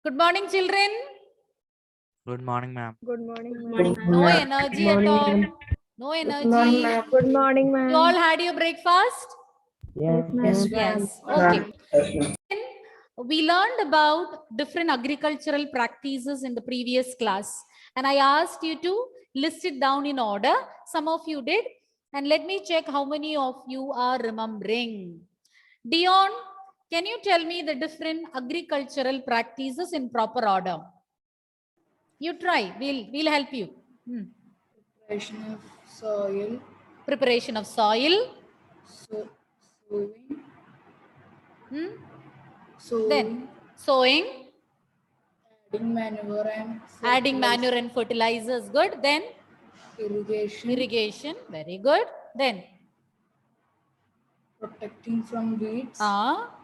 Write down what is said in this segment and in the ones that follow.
Good morning, children. Good morning, ma'am. Good morning, Good ma'am. morning, No ma'am. energy Good at morning, all. ma'am. No Good energy. morning, ma'am. Good morning, ma'am. You all had your breakfast? Yes, Yes, ma'am. Yes. Okay. We learned about different agricultural practices in the previous class, and I asked you to list it down in order. Some of you did, and let me check how many of you are remembering. Dion, can you tell me the different agricultural practices in proper order? You try. We'll help you. Preparation of soil, Preparation of soil. sowing, Then sowing, adding manure and adding manure and fertilizers. Good. Then irrigation, irrigation. Very good. Then protecting from weeds,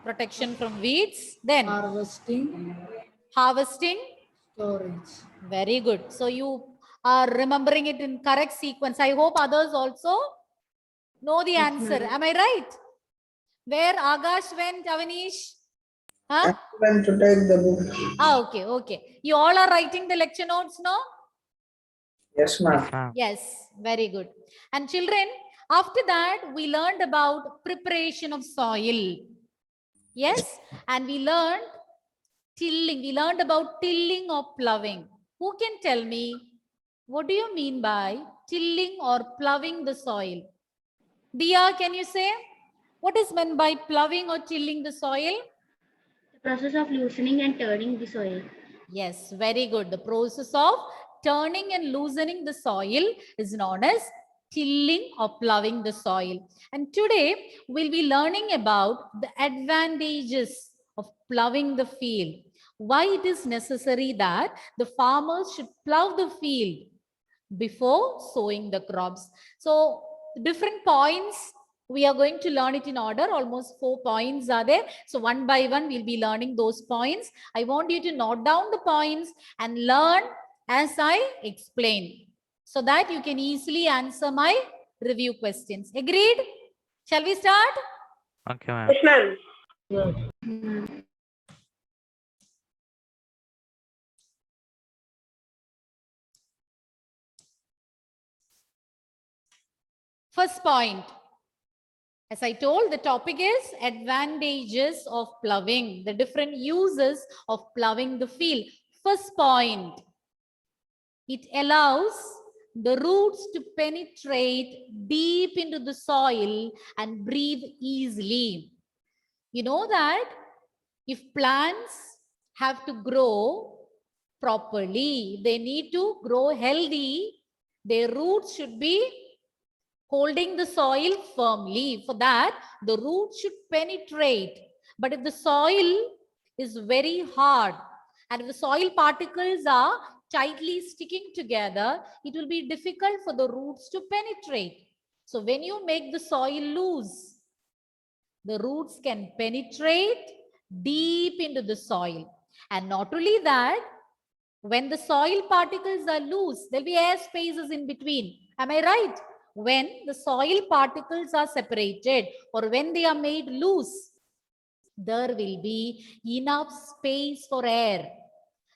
protection from weeds. Then harvesting, harvesting. storage. Very good. So you are remembering it in correct sequence. I hope others also know the answer. Am I right? Where Agash went, Avanish? I went to take the book. Okay, okay. You all are writing the lecture notes, no? Yes, ma'am. Yes, ma'am. Yes, very good. And children, after that, we learned about preparation of soil. Yes, and we learned tilling. We learned about tilling or ploughing. Who can tell me, what do you mean by tilling or ploughing the soil? Dia, can you say? What is meant by ploughing or tilling the soil? The process of loosening and turning the soil. Yes, very good. The process of turning and loosening the soil is known as tilling or ploughing the soil. And today we'll be learning about the advantages of ploughing the field. Why it is necessary that the farmers should plough the field before sowing the crops. So different points, we are going to learn it in order. Almost 4 points are there. So one by one, we'll be learning those points. I want you to note down the points and learn as I explain, so that you can easily answer my review questions. Agreed? Shall we start? Okay, ma'am. ma'am. First point. As I told, the topic is advantages of ploughing, the different uses of ploughing the field. First point, it allows the roots to penetrate deep into the soil and breathe easily. You know that if plants have to grow properly, they need to grow healthy, their roots should be holding the soil firmly. For that, the roots should penetrate. But if the soil is very hard and if the soil particles are tightly sticking together, it will be difficult for the roots to penetrate. So when you make the soil loose, the roots can penetrate deep into the soil. And not only that, when the soil particles are loose, there'll be air spaces in between. Am I right? When the soil particles are separated or when they are made loose, there will be enough space for air.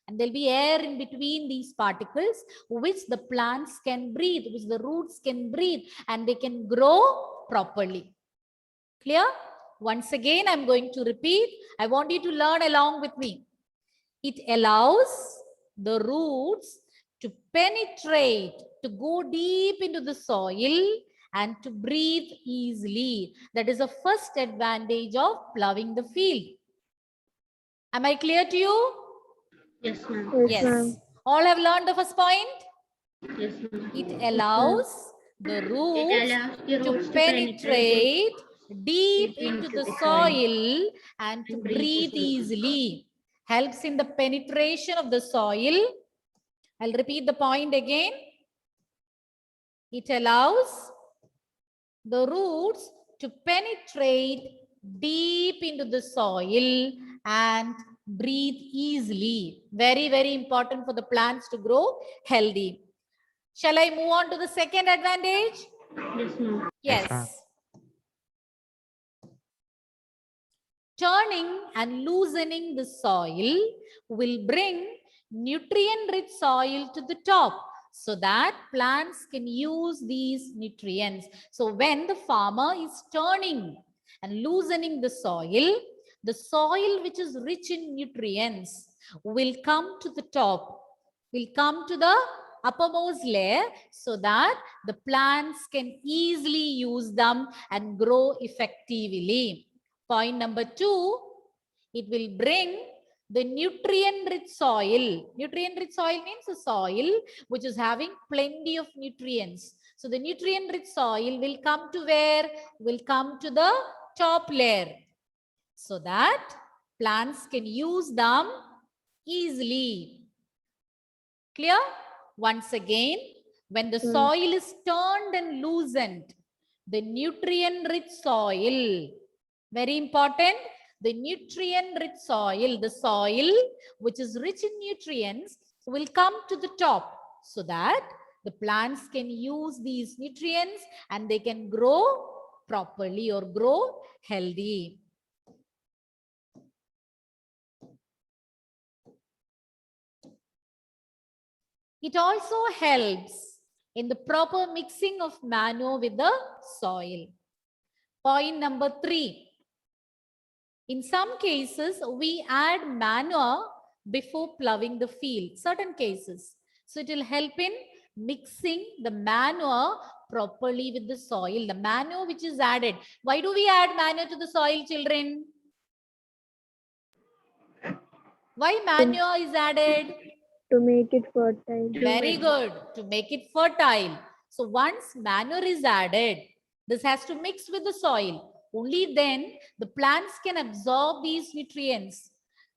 And there'll be air in between these particles, which the plants can breathe, which the roots can breathe, and they can grow properly. Clear? Once again, I'm going to repeat. I want you to learn along with me. It allows the roots to penetrate, to go deep into the soil and to breathe easily. That is the first advantage of ploughing the field. Am I clear to you? Yes, ma'am. Yes, ma'am. All have learned the first point? Yes, ma'am. It allows the It roots allows the to roots to penetrate deep deep into into the the soil and to and breathe breathe easily. Helps in the penetration of the soil. I'll repeat the point again. It allows the roots to penetrate deep into the soil and breathe easily. Very, very important for the plants to grow healthy. Shall I move on to the second advantage? Yes, ma'am. Yes, ma'am. Yes. Turning and loosening the soil will bring nutrient-rich soil to the top so that plants can use these nutrients. So when the farmer is turning and loosening the soil which is rich in nutrients will come to the top, will come to the uppermost layer so that the plants can easily use them and grow effectively. Point number 2, it will bring the nutrient-rich soil. Nutrient-rich soil means a soil which is having plenty of nutrients. So the nutrient-rich soil will come to where? Will come to the top layer so that plants can use them easily. Clear? Once again, when the soil is turned and loosened, the nutrient-rich soil, very important, the nutrient-rich soil, the soil which is rich in nutrients will come to the top so that the plants can use these nutrients and they can grow properly or grow healthy. It also helps in the proper mixing of manure with the soil. Point number 3. In some cases, we add manure before plowing the field, certain cases. So it will help in mixing the manure properly with the soil, the manure which is added. Why do we add manure to the soil, children? Why manure is added? To make it fertile. Very good. To make it fertile. So once manure is added, this has to mix with the soil. Only then the plants can absorb these nutrients.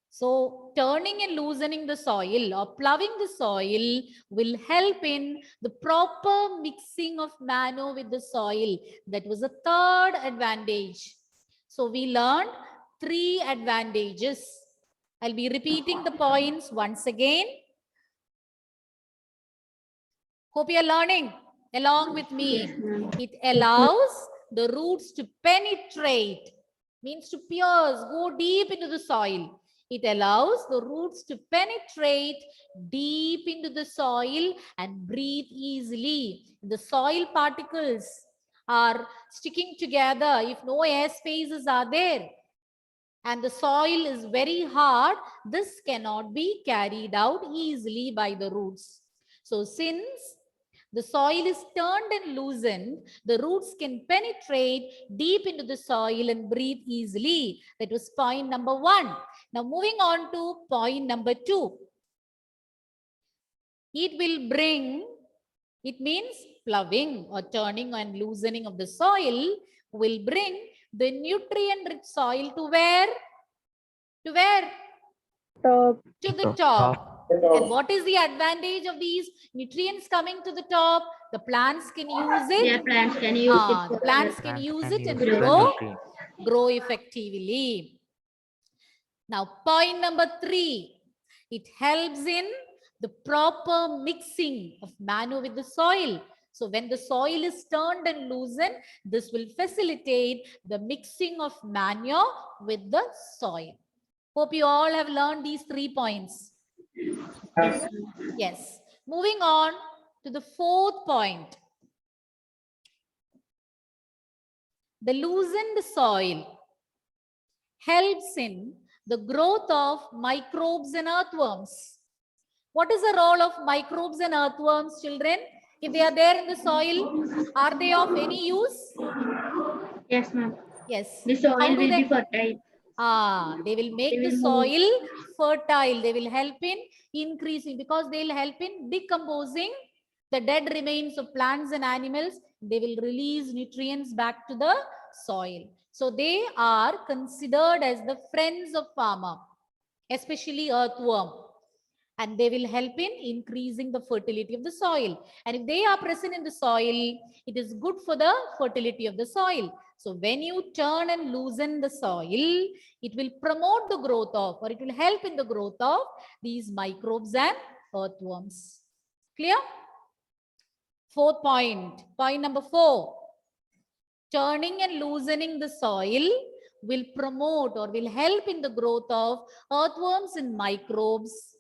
So turning and loosening the soil or plowing the soil will help in the proper mixing of manure with the soil. That was a third advantage. So we learned 3 advantages. I'll be repeating the points once again. Hope you are learning along with me. Yes, ma'am. It allows the roots to penetrate, means to pierce, go deep into the soil. It allows the roots to penetrate deep into the soil and breathe easily. The soil particles are sticking together if no air spaces are there. And the soil is very hard, this cannot be carried out easily by the roots. So since the soil is turned and loosened, the roots can penetrate deep into the soil and breathe easily. That was point number 1. Now moving on to point number 2. It will bring, it means plowing or turning and loosening of the soil will bring the nutrient-rich soil to where? To where? Top. To the top. And what is the advantage of these nutrients coming to the top? The plants can use it. Yeah, plants can use it. The for plants can use it and grow effectively. Now, point number 3. It helps in the proper mixing of manure with the soil. So when the soil is turned and loosened, this will facilitate the mixing of manure with the soil. Hope you all have learned these 3 points. Yes. Moving on to the 4th point. The loosened soil helps in the growth of microbes and earthworms. What is the role of microbes and earthworms, children? If they are there in the soil, are they of any use? Yes, ma'am. Yes. The soil will be fertile. They will make the soil fertile. They will help in increasing because they will help in decomposing the dead remains of plants and animals. They will release nutrients back to the soil. So they are considered as the friends of farmer, especially earthworm. And they will help in increasing the fertility of the soil. And if they are present in the soil, it is good for the fertility of the soil. So when you turn and loosen the soil, it will promote the growth of, or it will help in the growth of these microbes and earthworms. Clear? 4th point, point number 4. Turning and loosening the soil will promote or will help in the growth of earthworms and microbes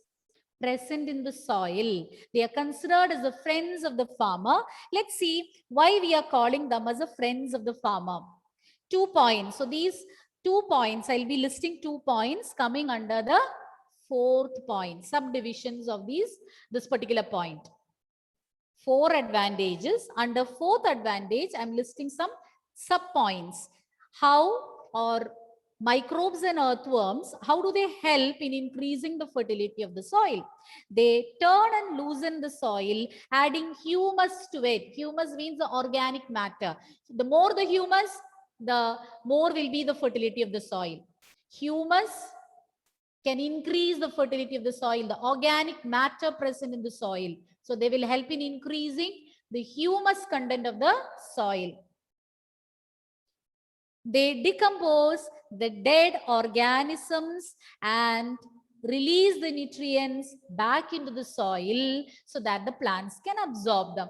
present in the soil. They are considered as the friends of the farmer. Let's see why we are calling them as the friends of the farmer. 2 points. So these 2 points, I'll be listing 2 points coming under the 4th point, subdivisions of this particular point. 4 advantages. Under 4th advantage, I'm listing some sub points. How or microbes and earthworms, how do they help in increasing the fertility of the soil? They turn and loosen the soil, adding humus to it. Humus means the organic matter. The more the humus, the more will be the fertility of the soil. Humus can increase the fertility of the soil, the organic matter present in the soil. So they will help in increasing the humus content of the soil. They decompose the dead organisms and release the nutrients back into the soil so that the plants can absorb them.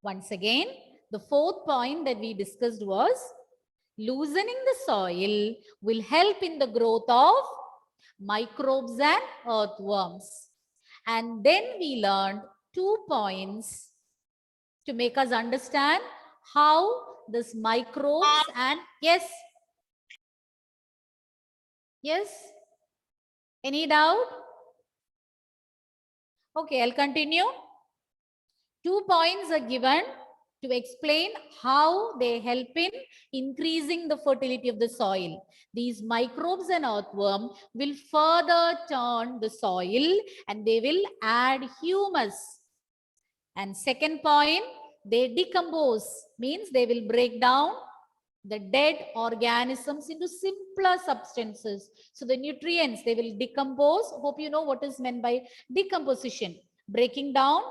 Once again, the 4th point that we discussed was loosening the soil will help in the growth of microbes and earthworms. And then we learned 2 points to make us understand how this microbes and yes, any doubt? Okay, I'll continue. 2 points are given to explain how they help in increasing the fertility of the soil. These microbes and earthworm will further turn the soil and they will add humus. And second point, they decompose, means they will break down the dead organisms into simpler substances. So the nutrients, they will decompose. Hope you know what is meant by decomposition. Breaking down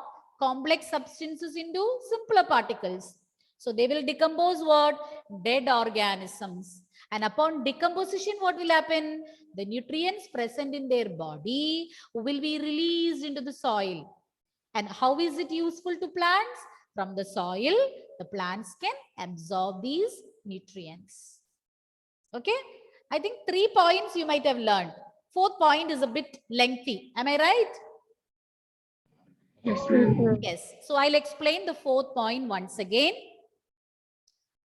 complex substances into simpler particles. So they will decompose what? Dead organisms. And upon decomposition, what will happen? The nutrients present in their body will be released into the soil. And how is it useful to plants? From the soil, the plants can absorb these nutrients. Okay, I think 3 points you might have learned. 4th point is a bit lengthy. Am I right? Yes, ma'am. Yes. So I'll explain the 4th point once again.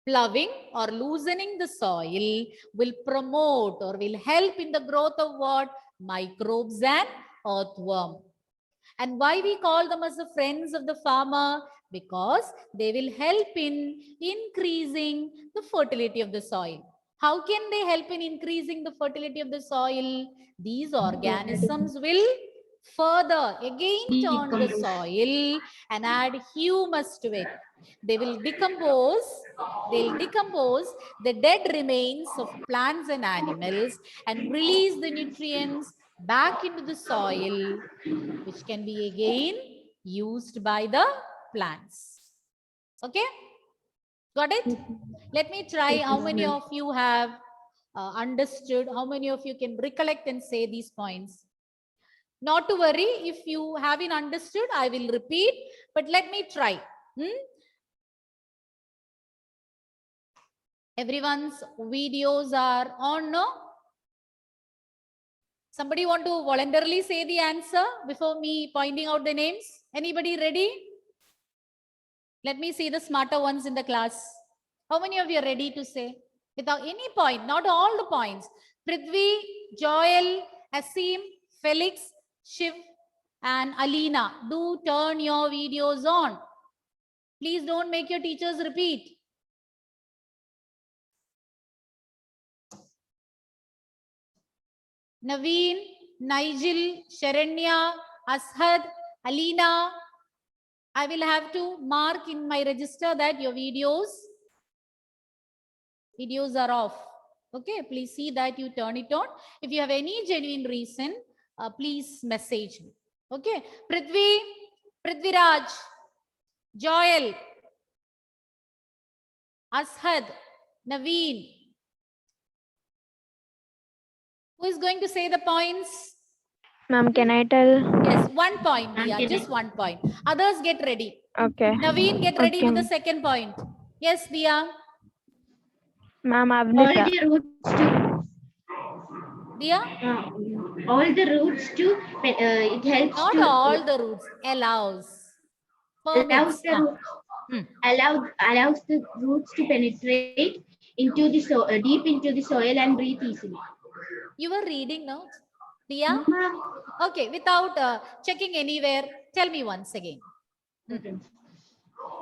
Ploughing or loosening the soil will promote or will help in the growth of what? Microbes and earthworm. And why we call them as the friends of the farmer? Because they will help in increasing the fertility of the soil. How can they help in increasing the fertility of the soil? These organisms will further again turn the soil and add humus to it. They will decompose, the dead remains of plants and animals and release the nutrients back into the soil, which can be again used by the plants. Okay, got it? Let me try how many of you have understood, how many of you can recollect and say these points. Not to worry, if you haven't understood, I will repeat, but let me try. Everyone's videos are on, no? Somebody want to voluntarily say the answer before me pointing out the names? Anybody ready? Let me see the smarter ones in the class. How many of you are ready to say? Without any point, not all the points. Prithvi, Joel, Asim, Felix, Shiv, and Alina. Do turn your videos on. Please don't make your teachers repeat. Naveen, Nigel, Sharanya, Ashad, Alina. I will have to mark in my register that your videos are off. Okay, please see that you turn it on. If you have any genuine reason, please message me. Okay, Prithvi, Prithviraj, Joel, Ashad, Naveen. Who is going to say the points? Ma'am, can I tell? Yes, 1 point. Ma'am, Yeah, can just 1 point. Others get ready. Okay. Naveen, get ready Okay. with the second point. Yes, Dia. Ma'am, All Avnita. the roots to Dia? all the roots to it helps Not to all the roots. Allows. allows Permits. the roots allows the roots to penetrate into the deep into the soil and breathe easily. You were reading now, Dia? No, ma'am. Okay, without checking anywhere, tell me once again. Okay.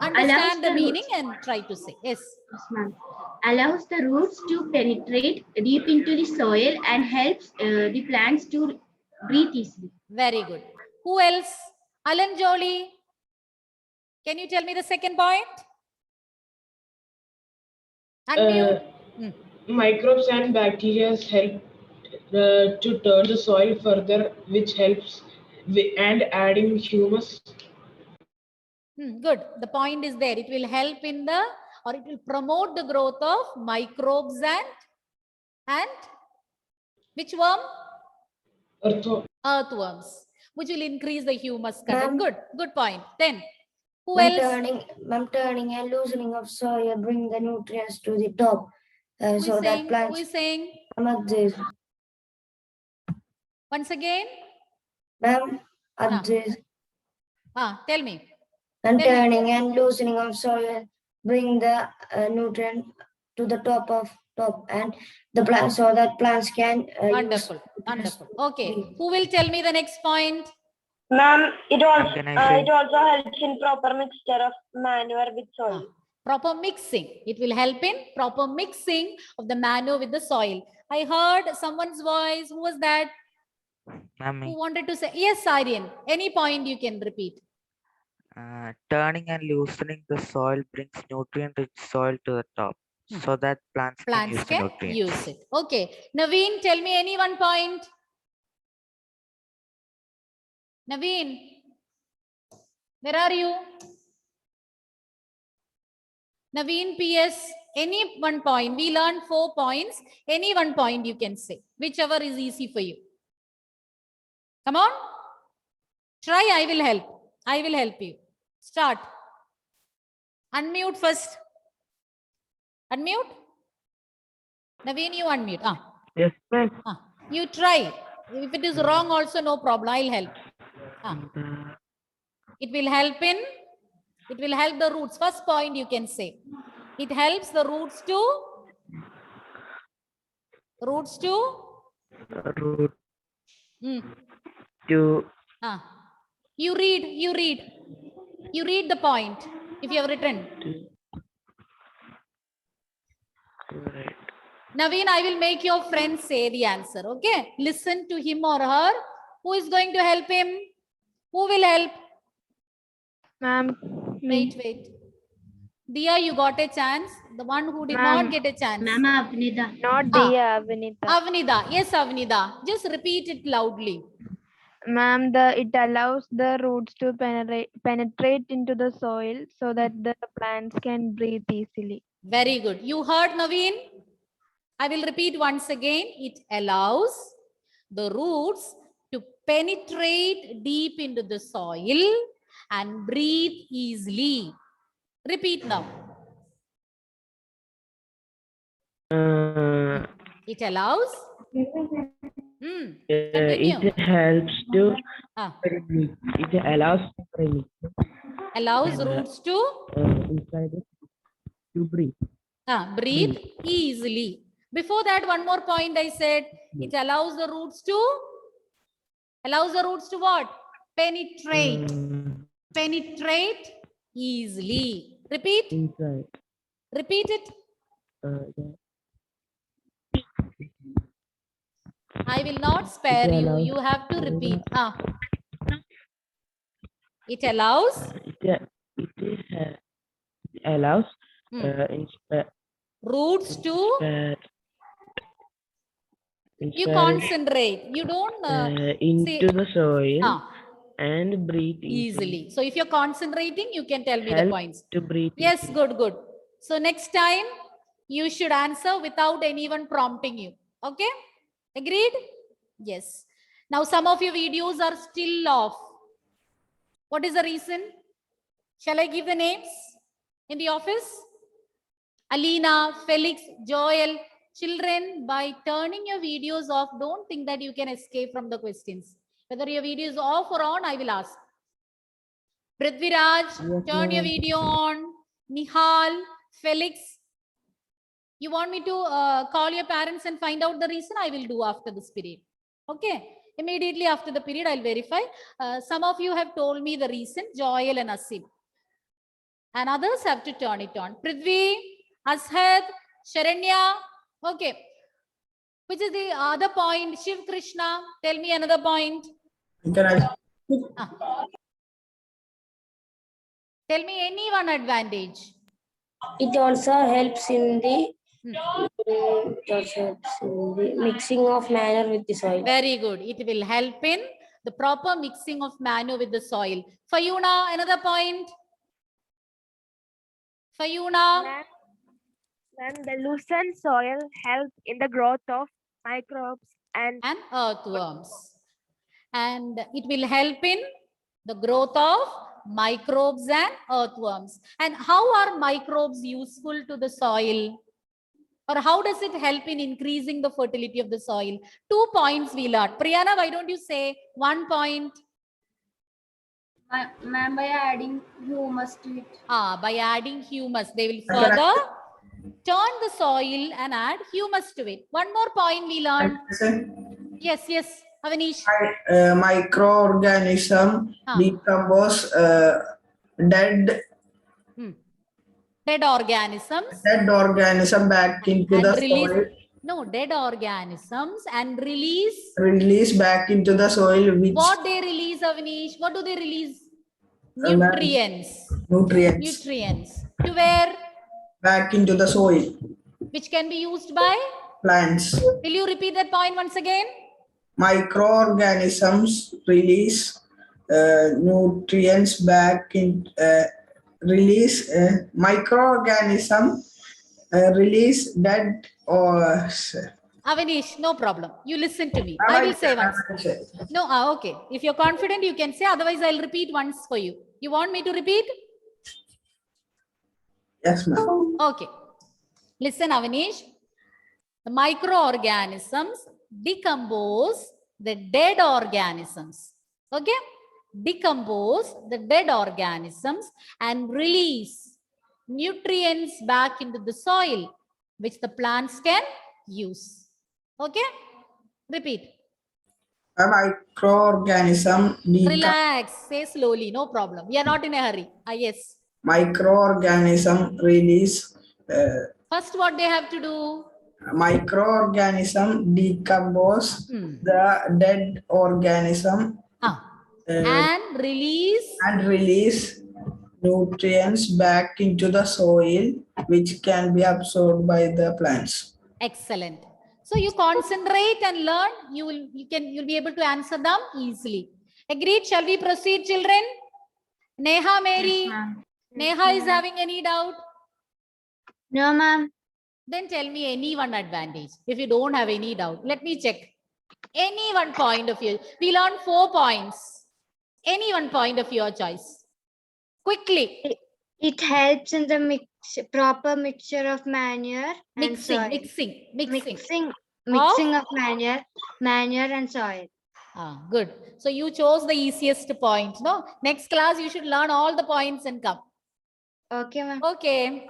Understand the the meaning roots- and try to say. Yes. Yes, ma'am. Allows the roots to penetrate deep into the soil and helps the plants to breathe easily. Very good. Who else? Alan Jolie. Can you tell me the second point? Unmute. Microbes and bacteria help to turn the soil further, which helps and adding humus. Good. The point is there. It will help in the, or it will promote the growth of microbes and which worm? Earthworms, which will increase the humus content. Good. Good point. Then, who else? Turning and loosening of soil bring the nutrients to the top. Who is So saying? that plants. Who is saying? Abdis. Once again. Ma'am, Abdis. Tell me. And Tell me. turning and loosening of soil bring the nutrient to the top and the plant so that plants can Wonderful. Wonderful. Okay. Who will tell me the next point? Ma'am, it also can I say? helps in proper mixture of manure with soil. Proper mixing. It will help in proper mixing of the manure with the soil. I heard someone's voice. Who was that? Ma'am, Who wanted to say? Yes, Aryan. Any point you can repeat. turning and loosening the soil brings nutrient-rich soil to the top, so that plants can use the nutrients. Use it. Okay. Naveen, tell me any one point. Naveen, where are you? Naveen PS, any one point. We learned 4 points. Any one point you can say, whichever is easy for you. Come on. Try, I will help. I will help you. Start. Unmute first. Unmute. Naveen, you unmute. Yes, ma'am. You try. If it is wrong also, no problem. I'll help. It will help the roots. First point you can say. It helps the roots to Root to You read the point if you have written. right. Naveen, I will make your friend say the answer. Okay. Listen to him or her. Who is going to help him? Who will help? Ma'am, me. Wait. Dia, you got a chance. The one who did Ma'am. not get a chance. Ma'am, Avnida. Not Dia, Avnita. Avnida. Yes, Avnida. Just repeat it loudly. Ma'am, it allows the roots to penetrate into the soil so that the plants can breathe easily. Very good. You heard, Naveen? I will repeat once again. It allows the roots to penetrate deep into the soil and breathe easily. Repeat now. It allows. Continue. It helps to. It allows Roots to inside it to breathe. breathe easily. Before that, one more point I said. It allows the roots to what? Penetrate. Penetrate easily. Repeat. Inside. Repeat it. I will not spare you. You have to repeat. It allows. It allows Roots to. You concentrate. You don't into the soil and breathe easily. So if you're concentrating, you can tell me the points. To breathe. Yes, good. So next time you should answer without anyone prompting you. Okay? Agreed? Yes. Now some of your videos are still off. What is the reason? Shall I give the names in the office? Alina, Felix, Joel, children, by turning your videos off, don't think that you can escape from the questions. Whether your video is off or on, I will ask. Prithviraj, turn your video on. Nihal, Felix, you want me to call your parents and find out the reason? I will do after this period. Okay. Immediately after the period, I'll verify. Some of you have told me the reason, Joel and Asim. And others have to turn it on. Prithvi, Ashad, Sharanya. Okay. Which is the other point? Shiv Krishna, tell me another point. Tell me any one advantage. It also helps in the mixing of manure with the soil. Very good. It will help in the proper mixing of manure with the soil. Fayuna, another point. Fayuna. Ma'am, the loosened soil helps in the growth of microbes and earthworms. And it will help in the growth of microbes and earthworms. And how are microbes useful to the soil? Or how does it help in increasing the fertility of the soil? 2 points we learned. Priyana, why don't you say 1 point? Ma'am, by adding humus to it. By adding humus, they will further turn the soil and add humus to it. 1 more point we learned. Yes, Avanish. Microorganism decompose dead organisms. Dead organism back into the soil. No, dead organisms and release. Release back into the soil. Which what they release, Avanish? What do they release? Nutrients. Nutrients. To where? Back into the soil. Which can be used by? Plants. Will you repeat that point once again? Microorganisms release nutrients back in microorganism release dead or Avanish, no problem. You listen to me. I will say once. No, okay. If you're confident, you can say. Otherwise, I'll repeat once for you. You want me to repeat? Yes, ma'am. Okay. Listen, Avanish. The microorganisms decompose the dead organisms. Okay? Decompose the dead organisms and release nutrients back into the soil, which the plants can use. Okay? Repeat. A microorganism. Relax. Say slowly. No problem. We are not in a hurry. Yes. Microorganism release. First, what they have to do? Microorganism decompose the dead organism and release nutrients back into the soil, which can be absorbed by the plants. Excellent. So you concentrate and learn. You'll be able to answer them easily. Agreed? Shall we proceed, children? Neha, Mary. Yes, Neha is having any doubt? No, ma'am. Then tell me any one advantage. If you don't have any doubt, let me check. Any one point of view. We learned 4 points. Any one point of your choice. Quickly. It helps in the proper mixture of manure and soil. Mixing of manure and soil. Good. So you chose the easiest point. No? Next class, you should learn all the points and come. Okay, ma'am. Okay.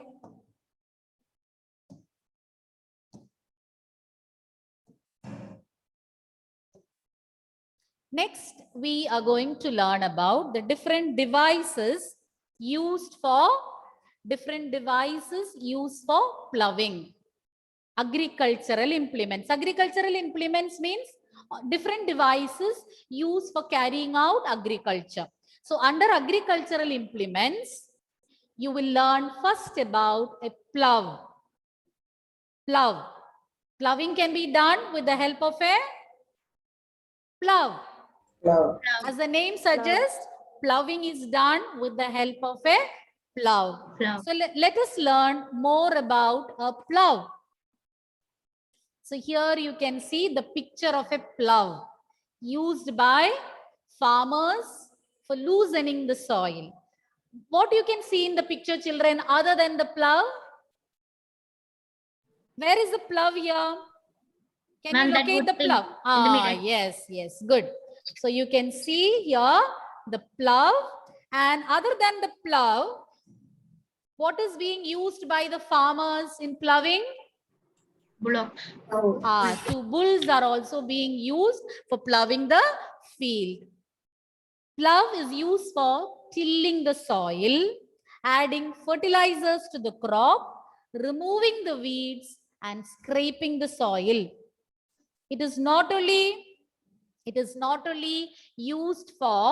Next, we are going to learn about the different devices used for ploughing. Agricultural implements. Agricultural implements means different devices used for carrying out agriculture. So under agricultural implements, you will learn first about a plough. Ploughing can be done with the help of a plough. As the name suggests, ploughing is done with the help of a plough. So let us learn more about a plough. So here you can see the picture of a plough used by farmers for loosening the soil. What you can see in the picture, children, other than the plough? Where is the plough here? Can Ma'am, you that locate wood the thing plough? in the middle. Yes, yes, good. So you can see here the plough, and other than the plough, what is being used by the farmers in ploughing? Bullocks. Two bulls are also being used for ploughing the field. Plough is used for tilling the soil, adding fertilizers to the crop, removing the weeds, and scraping the soil. It is not only used for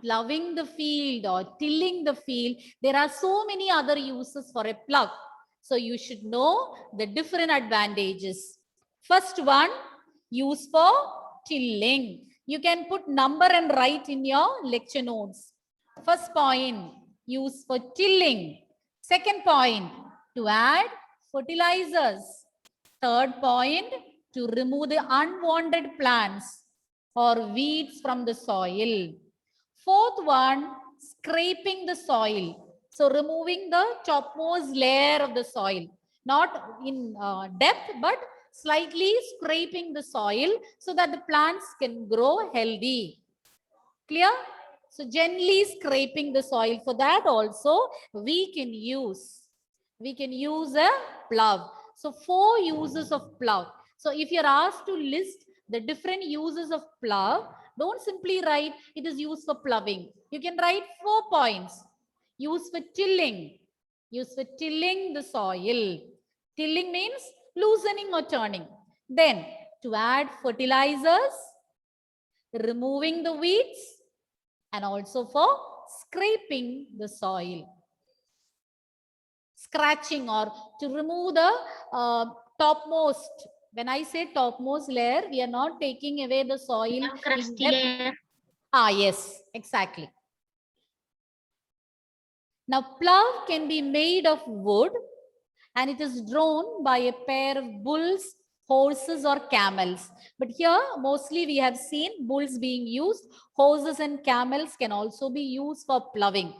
ploughing the field or tilling the field. There are so many other uses for a plough. So you should know the different advantages. First one, use for tilling. You can put number and write in your lecture notes. First point, use for tilling. Second point, to add fertilizers. Third point, to remove the unwanted plants or weeds from the soil. Fourth one, scraping the soil. So removing the topmost layer of the soil, not in depth, but slightly scraping the soil so that the plants can grow healthy. Clear? So gently scraping the soil. For that also we can use a plough. So 4 uses of plough. So if you're asked to list the different uses of plough, don't simply write it is used for ploughing. You can write 4 points. Use for tilling. Use for tilling the soil. Tilling means loosening or turning. Then to add fertilizers, removing the weeds, and also for scraping the soil. Scratching or to remove the topmost. When I say topmost layer, we are not taking away the soil. Crusty layer. Yes, exactly. Now, plough can be made of wood and it is drawn by a pair of bulls, horses or camels. But here, mostly we have seen bulls being used. Horses and camels can also be used for ploughing,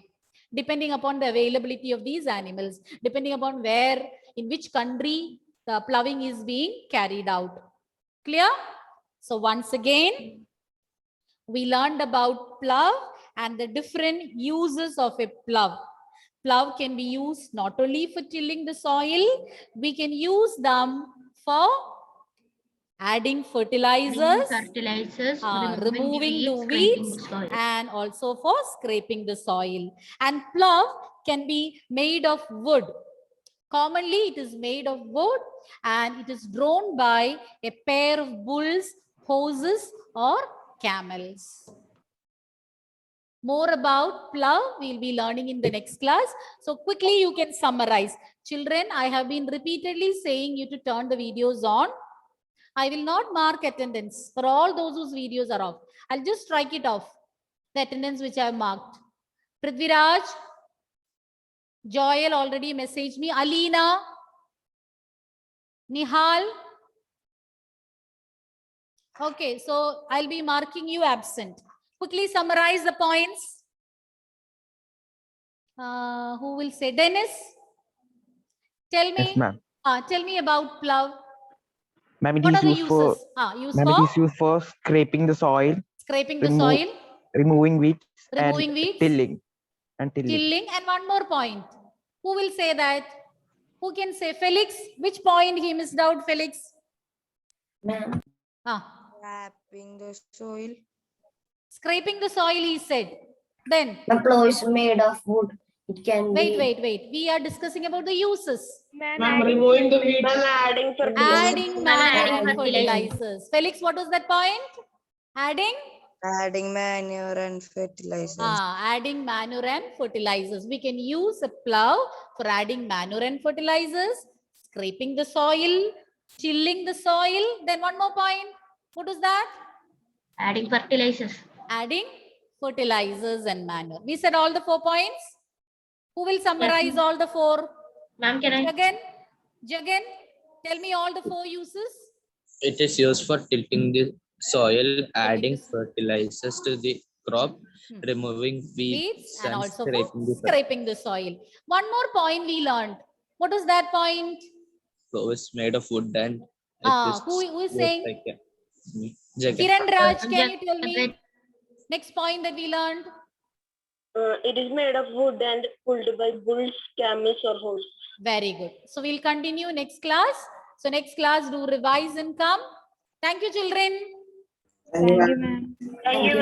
depending upon the availability of these animals, depending upon where, in which country the ploughing is being carried out. Clear? So once again, we learned about plough and the different uses of a plough. Plough can be used not only for tilling the soil, we can use them for adding fertilizers, removing the weeds, and also for scraping the soil. And plough can be made of wood. Commonly, it is made of wood and it is drawn by a pair of bulls, horses, or camels. More about plough we'll be learning in the next class. So quickly you can summarize. Children, I have been repeatedly saying you to turn the videos on. I will not mark attendance for all those whose videos are off. I'll just strike it off, the attendance which I have marked. Prithviraj, Joel already messaged me. Alina, Nihal. Okay, so I'll be marking you absent. Quickly summarize the points. Who will say? Dennis, tell me. Yes, ma'am. Tell me about plough. Ma'am, it What is are the used for, uses? ma'am, it is used for scraping the soil, scraping the soil, removing weeds, removing and weeds, tilling. Tilling, and one more point. Who will say that? Who can say? Felix, which point he missed out, Felix? Ma'am. Scraping the soil. Scraping the soil, he said. Then? The plough is made of wood. It can wait, be... Wait. We are discussing about the uses. Ma'am, removing the weeds. Adding Adding manure and fertilizers. Felix, what was that point? Adding manure and fertilizers. Adding manure and fertilizers. We can use a plough for adding manure and fertilizers, scraping the soil, tilling the soil. Then one more point. What is that? Adding fertilizers. Adding fertilizers and manure. We said all the 4 points. Who will summarize all the 4? Ma'am, can I? Jagan, tell me all the 4 uses. It is used for tilting the soil, adding fertilizers to the crop, removing weeds, and also scraping the soil. One more point we learned. What is that point? plow is made of wood and it is Who is shaped saying? like a jacket. Kiran Raj, can you tell me? Next point that we learned. It is made of wood and pulled by bulls, camels, or horses. Very good. So we'll continue next class. So next class, do revise and come. Thank you, children. Thank you, Thank ma'am. you, ma'am. Thank you.